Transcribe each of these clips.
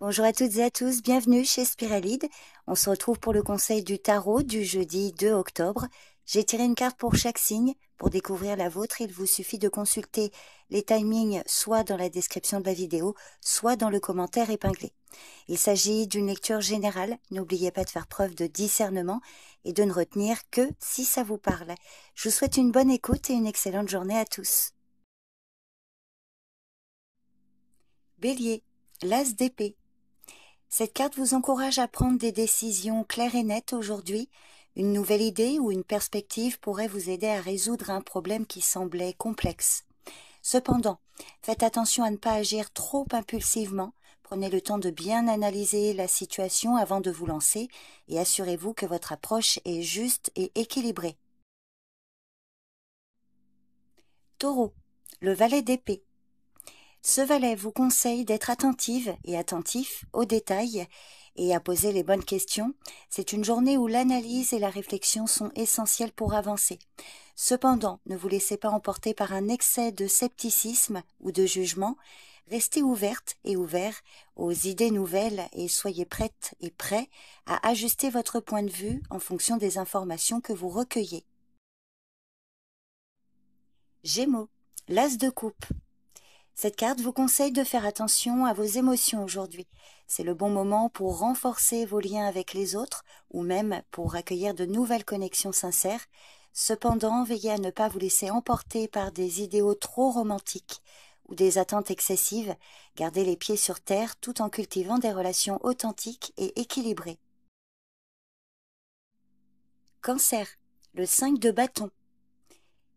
Bonjour à toutes et à tous, bienvenue chez Spiralide. On se retrouve pour le conseil du tarot du jeudi 2 octobre. J'ai tiré une carte pour chaque signe. Pour découvrir la vôtre, il vous suffit de consulter les timings soit dans la description de la vidéo, soit dans le commentaire épinglé. Il s'agit d'une lecture générale. N'oubliez pas de faire preuve de discernement et de ne retenir que si ça vous parle. Je vous souhaite une bonne écoute et une excellente journée à tous. Bélier, l'as d'épée. Cette carte vous encourage à prendre des décisions claires et nettes aujourd'hui. Une nouvelle idée ou une perspective pourrait vous aider à résoudre un problème qui semblait complexe. Cependant, faites attention à ne pas agir trop impulsivement. Prenez le temps de bien analyser la situation avant de vous lancer et assurez-vous que votre approche est juste et équilibrée. Taureau, le valet d'épée. Ce valet vous conseille d'être attentive et attentif aux détails et à poser les bonnes questions. C'est une journée où l'analyse et la réflexion sont essentielles pour avancer. Cependant, ne vous laissez pas emporter par un excès de scepticisme ou de jugement. Restez ouverte et ouvert aux idées nouvelles et soyez prête et prêt à ajuster votre point de vue en fonction des informations que vous recueillez. Gémeaux, l'as de coupe. Cette carte vous conseille de faire attention à vos émotions aujourd'hui. C'est le bon moment pour renforcer vos liens avec les autres ou même pour accueillir de nouvelles connexions sincères. Cependant, veillez à ne pas vous laisser emporter par des idéaux trop romantiques ou des attentes excessives. Gardez les pieds sur terre tout en cultivant des relations authentiques et équilibrées. Cancer, le 5 de bâton.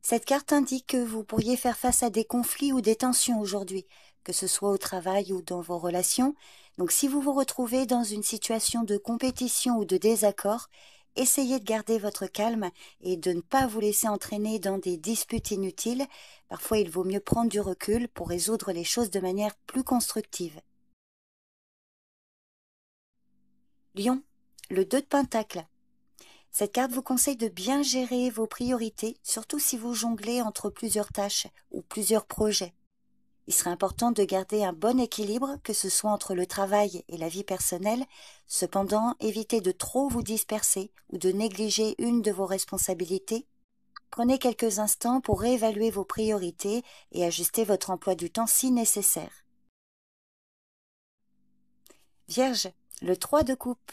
Cette carte indique que vous pourriez faire face à des conflits ou des tensions aujourd'hui, que ce soit au travail ou dans vos relations. Donc si vous vous retrouvez dans une situation de compétition ou de désaccord, essayez de garder votre calme et de ne pas vous laisser entraîner dans des disputes inutiles. Parfois, il vaut mieux prendre du recul pour résoudre les choses de manière plus constructive. Lion, le 2 de Pentacle. Cette carte vous conseille de bien gérer vos priorités, surtout si vous jonglez entre plusieurs tâches ou plusieurs projets. Il serait important de garder un bon équilibre, que ce soit entre le travail et la vie personnelle. Cependant, évitez de trop vous disperser ou de négliger une de vos responsabilités. Prenez quelques instants pour réévaluer vos priorités et ajuster votre emploi du temps si nécessaire. Vierge, le 3 de coupe.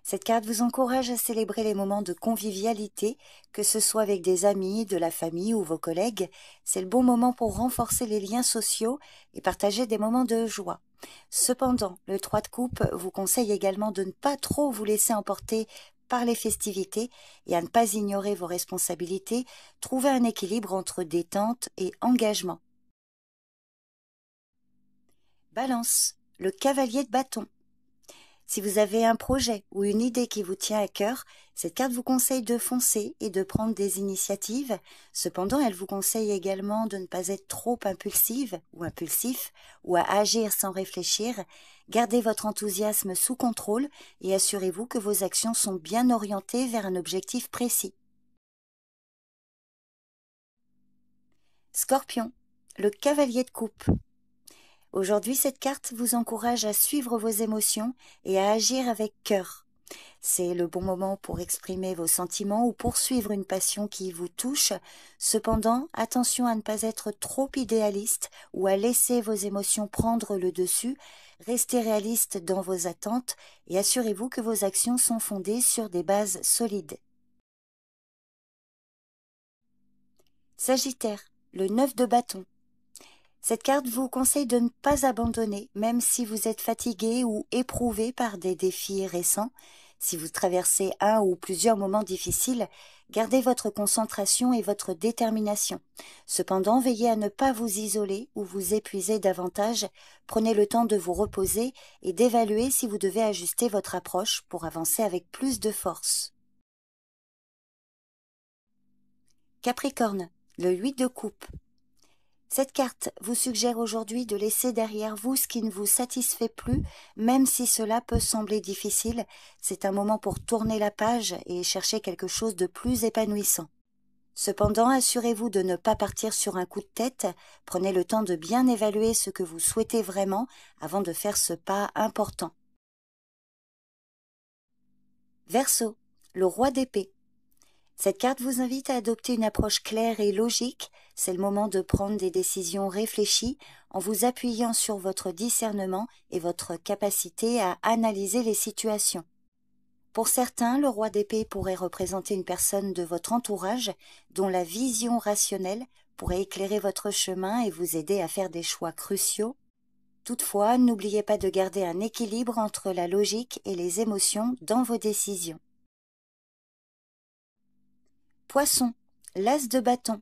Cette carte vous encourage à célébrer les moments de convivialité, que ce soit avec des amis, de la famille ou vos collègues. C'est le bon moment pour renforcer les liens sociaux et partager des moments de joie. Cependant, le 3 de coupe vous conseille également de ne pas trop vous laisser emporter par les festivités et à ne pas ignorer vos responsabilités. Trouvez un équilibre entre détente et engagement. Balance, le cavalier de bâton. Si vous avez un projet ou une idée qui vous tient à cœur, cette carte vous conseille de foncer et de prendre des initiatives. Cependant, elle vous conseille également de ne pas être trop impulsive ou impulsif ou à agir sans réfléchir. Gardez votre enthousiasme sous contrôle et assurez-vous que vos actions sont bien orientées vers un objectif précis. Scorpion, le cavalier de coupe. Aujourd'hui, cette carte vous encourage à suivre vos émotions et à agir avec cœur. C'est le bon moment pour exprimer vos sentiments ou poursuivre une passion qui vous touche. Cependant, attention à ne pas être trop idéaliste ou à laisser vos émotions prendre le dessus. Restez réaliste dans vos attentes et assurez-vous que vos actions sont fondées sur des bases solides. Sagittaire, le 9 de bâton. Cette carte vous conseille de ne pas abandonner, même si vous êtes fatigué ou éprouvé par des défis récents. Si vous traversez un ou plusieurs moments difficiles, gardez votre concentration et votre détermination. Cependant, veillez à ne pas vous isoler ou vous épuiser davantage. Prenez le temps de vous reposer et d'évaluer si vous devez ajuster votre approche pour avancer avec plus de force. Capricorne, le 8 de coupe. Cette carte vous suggère aujourd'hui de laisser derrière vous ce qui ne vous satisfait plus, même si cela peut sembler difficile. C'est un moment pour tourner la page et chercher quelque chose de plus épanouissant. Cependant, assurez-vous de ne pas partir sur un coup de tête. Prenez le temps de bien évaluer ce que vous souhaitez vraiment avant de faire ce pas important. Verseau, le roi d'épée. Cette carte vous invite à adopter une approche claire et logique. C'est le moment de prendre des décisions réfléchies en vous appuyant sur votre discernement et votre capacité à analyser les situations. Pour certains, le roi d'épée pourrait représenter une personne de votre entourage dont la vision rationnelle pourrait éclairer votre chemin et vous aider à faire des choix cruciaux. Toutefois, n'oubliez pas de garder un équilibre entre la logique et les émotions dans vos décisions. Poisson, l'as de bâton.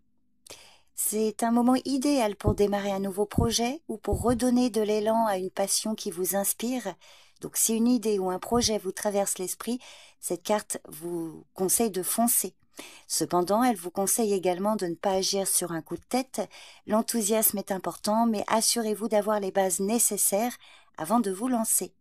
C'est un moment idéal pour démarrer un nouveau projet ou pour redonner de l'élan à une passion qui vous inspire. Donc si une idée ou un projet vous traverse l'esprit, cette carte vous conseille de foncer. Cependant, elle vous conseille également de ne pas agir sur un coup de tête. L'enthousiasme est important, mais assurez-vous d'avoir les bases nécessaires avant de vous lancer.